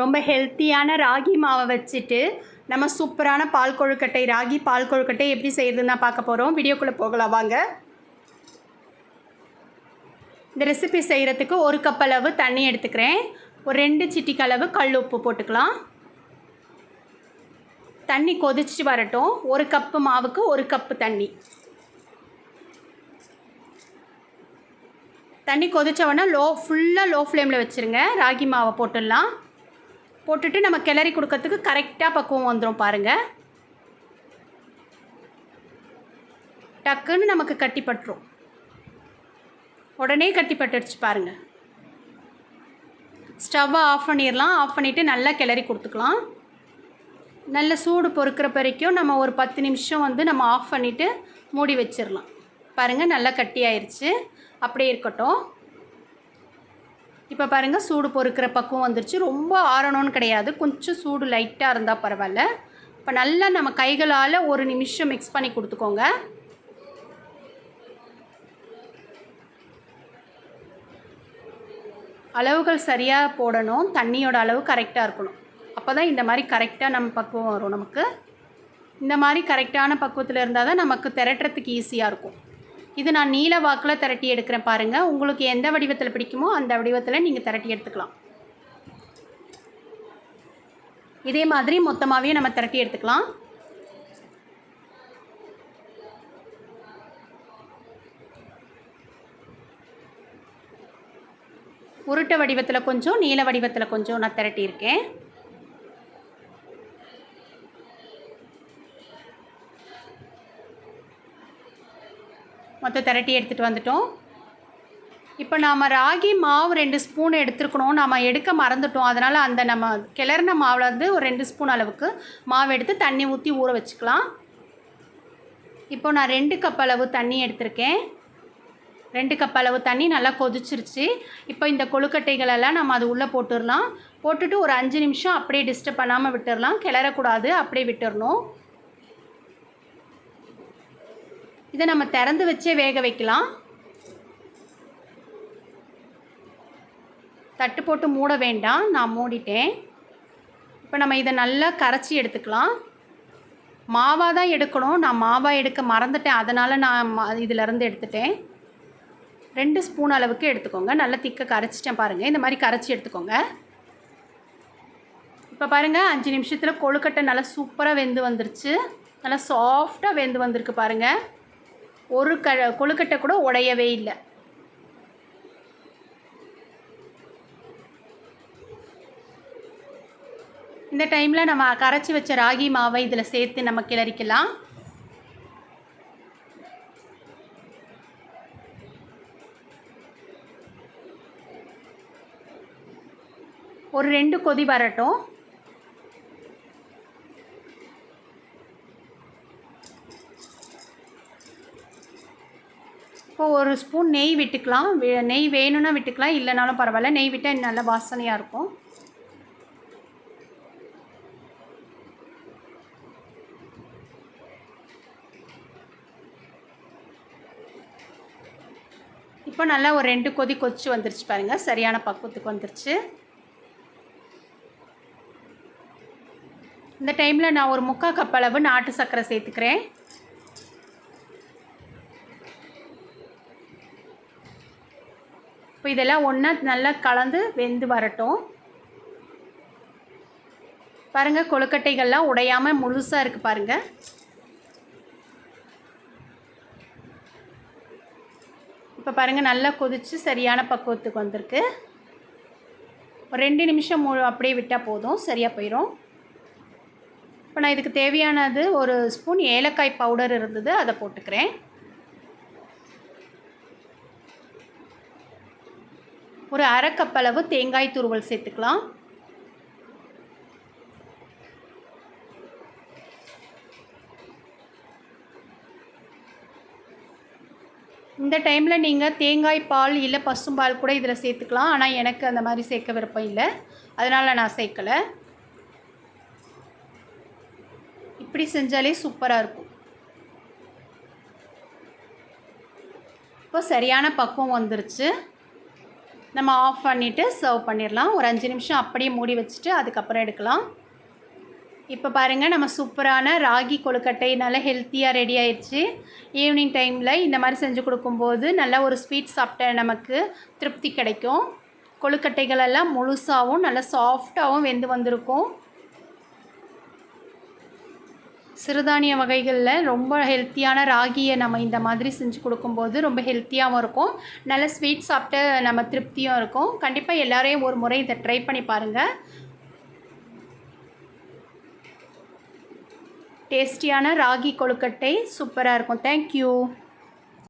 ரொம்ப ஹெல்த்தியான ராகி மாவை வச்சுட்டு நம்ம சூப்பரான பால் கொழுக்கட்டை, ராகி பால் கொழுக்கட்டை எப்படி செய்கிறதுன்னு தான் பார்க்க போகிறோம். வீடியோக்குள்ளே போகலாம் வாங்க. இந்த ரெசிபி செய்கிறதுக்கு 1 கப் அளவு தண்ணி எடுத்துக்கிறேன். ஒரு 2 சிட்டிக்கு அளவு கல் உப்பு போட்டுக்கலாம். தண்ணி கொதிச்சு வரட்டும். 1 கப்பு மாவுக்கு 1 கப்பு தண்ணி. தண்ணி கொதிச்சவொடனே ஃபுல்லாக லோ ஃப்ளேமில் வச்சுருங்க. ராகி மாவை போட்டுடலாம். போட்டுட்டு நம்ம கிளறி கொடுக்கறதுக்கு கரெக்டாக பக்குவம் வந்துடும் பாருங்கள். டக்குன்னு நமக்கு கட்டிப்பட்டுரும். உடனே கட்டிப்பட்டுருச்சு பாருங்கள். ஸ்டவ்வை ஆஃப் பண்ணிடலாம். ஆஃப் பண்ணிவிட்டு நல்லா கிளறி கொடுத்துக்கலாம். நல்ல சூடு பொறுக்கிற வரைக்கும் நம்ம ஒரு 10 நிமிஷம் நம்ம ஆஃப் பண்ணிவிட்டு மூடி வச்சிடலாம். பாருங்கள் நல்லா கட்டி ஆயிடுச்சு. அப்படியே இருக்கட்டும். இப்போ பாருங்கள் சூடு பொறுக்கிற பக்குவம் வந்துருச்சு. ரொம்ப ஆறணும்னு கிடையாது, கொஞ்சம் சூடு லைட்டாக இருந்தால் பரவாயில்ல. இப்போ நல்லா நம்ம கைகளால் 1 நிமிஷம் மிக்ஸ் பண்ணி கொடுத்துக்கோங்க. அளவுகள் சரியாக போடணும். தண்ணியோட அளவு கரெக்டாக இருக்கணும். அப்போ தான் இந்த மாதிரி கரெக்டாக நம்ம பக்குவம் வரும். நமக்கு இந்த மாதிரி கரெக்டான பக்குவத்தில் இருந்தால் தான் நமக்கு திரட்டுறதுக்கு ஈஸியாக இருக்கும். இது நான் நீல வாக்கில் திரட்டி எடுக்கிறேன் பாருங்கள். உங்களுக்கு எந்த வடிவத்தில் பிடிக்குமோ அந்த வடிவத்தில் நீங்கள் திரட்டி எடுத்துக்கலாம். இதே மாதிரி மொத்தமாகவே நம்ம திரட்டி எடுத்துக்கலாம். உருட்டை வடிவத்தில் கொஞ்சம், நீல வடிவத்தில் கொஞ்சம் நான் திரட்டியிருக்கேன். மொத்தம் திரட்டி எடுத்துகிட்டு வந்துட்டோம். இப்போ நாம் ராகி மாவு 2 ஸ்பூன் எடுத்துருக்கணும். நாம் எடுக்க மறந்துட்டோம். அதனால் அந்த நம்ம கிளறின மாவுலேருந்து ஒரு 2 ஸ்பூன் அளவுக்கு மாவு எடுத்து தண்ணி ஊற்றி ஊற வச்சுக்கலாம். இப்போ நான் 2 கப் அளவு தண்ணி எடுத்திருக்கேன். 2 கப் அளவு தண்ணி நல்லா கொதிச்சிருச்சு. இப்போ இந்த கொழுக்கட்டைகளெல்லாம் நம்ம அது உள்ளே போட்டுடலாம். போட்டுட்டு ஒரு 5 நிமிஷம் அப்படியே டிஸ்டர்ப் பண்ணாமல் விட்டுடலாம். கிளறக்கூடாது, அப்படியே விட்டுடணும். இதை நம்ம திறந்து வச்சே வேக வைக்கலாம். தட்டு போட்டு மூட வேண்டாம், நான் மூடிட்டேன். இப்போ நம்ம இதை நல்லா கரைச்சி எடுத்துக்கலாம். மாவாக தான் எடுக்கணும். நான் மாவாக எடுக்க மறந்துட்டேன், அதனால் நான் இதிலேருந்து எடுத்துட்டேன். 2 ஸ்பூன் அளவுக்கு எடுத்துக்கோங்க. நல்லா திக்க கரைச்சிட்டேன் பாருங்கள். இந்த மாதிரி கரைச்சி எடுத்துக்கோங்க. இப்போ பாருங்கள் 5 நிமிஷத்தில் கொழுக்கட்டை நல்லா சூப்பராக வெந்து வந்துருச்சு. நல்லா சாஃப்டாக வெந்து வந்திருக்கு பாருங்கள். ஒரு கொழுக்கட்டை கூட உடையவே இல்லை. இந்த டைமில் நம்ம கரைச்சி வச்ச ராகி மாவை இதில் சேர்த்து நம்ம கிளறிக்கலாம். ஒரு 2 கொதி வரட்டும். இப்போ ஒரு ஸ்பூன் நெய் விட்டுக்கலாம். நெய் வேணும்னா விட்டுக்கலாம், இல்லைனாலும் பரவாயில்ல. நெய் விட்டால் நல்ல வாசனையாக இருக்கும். இப்போ நல்லா ஒரு 2 கொதி கொதிச்சு வந்துருச்சு பாருங்கள். சரியான பக்குவத்துக்கு வந்துருச்சு. இந்த டைமில் நான் ஒரு 3/4 கப் அளவு நாட்டு சர்க்கரை சேர்த்துக்கிறேன். இப்போ இதெல்லாம் ஒன்றா நல்லா கலந்து வெந்து வரட்டும். பாருங்கள் கொழுக்கட்டைகள்லாம் உடையாமல் முழுசாக இருக்குது பாருங்கள். இப்போ பாருங்கள் நல்லா கொதித்து சரியான பக்குவத்துக்கு வந்திருக்கு. ஒரு 2 நிமிஷம் அப்படியே விட்டால் போதும், சரியாக போயிடும். இப்போ நான் இதுக்கு தேவையானது ஒரு ஸ்பூன் ஏலக்காய் பவுடர் இருந்தது, அதை போட்டுக்கிறேன். ஒரு 1/2 கப் அளவு தேங்காய் துருவல் சேர்த்துக்கலாம். இந்த டைமில் நீங்கள் தேங்காய் பால் இல்லை பசும்பால் கூட இதில் சேர்த்துக்கலாம். ஆனால் எனக்கு அந்த மாதிரி சேர்க்க விருப்பம் இல்லை, அதனால் நான் சேர்க்கலை. இப்படி செஞ்சாலே சூப்பராக இருக்கும். இப்போ சரியான பக்குவம் வந்துருச்சு. நம்ம ஆஃப் பண்ணிவிட்டு சர்வ் பண்ணிடலாம். ஒரு 5 நிமிஷம் அப்படியே மூடி வச்சுட்டு அதுக்கப்புறம் எடுக்கலாம். இப்போ பாருங்கள், நம்ம சூப்பரான ராகி கொழுக்கட்டை நல்லா ஹெல்த்தியாக ரெடி ஆயிடுச்சு. ஈவினிங் டைமில் இந்த மாதிரி செஞ்சு கொடுக்கும்போது நல்லா ஒரு ஸ்வீட் சாப்பிட்ட நமக்கு திருப்தி கிடைக்கும். கொழுக்கட்டைகள் எல்லாம் முழுசாகவும் நல்லா சாஃப்டாகவும் வெந்து வந்திருக்கும். சிறுதானிய வகைகளில் ரொம்ப ஹெல்த்தியான ராகியை நம்ம இந்த மாதிரி செஞ்சு கொடுக்கும்போது ரொம்ப ஹெல்த்தியாகவும் இருக்கும். நல்ல ஸ்வீட் சாப்பிட்ட நம்ம திருப்தியும் இருக்கும். கண்டிப்பாக எல்லோரையும் ஒரு முறை இதை ட்ரை பண்ணி பாருங்கள். டேஸ்டியான ராகி கொழுக்கட்டை சூப்பராக இருக்கும். தேங்க்யூ.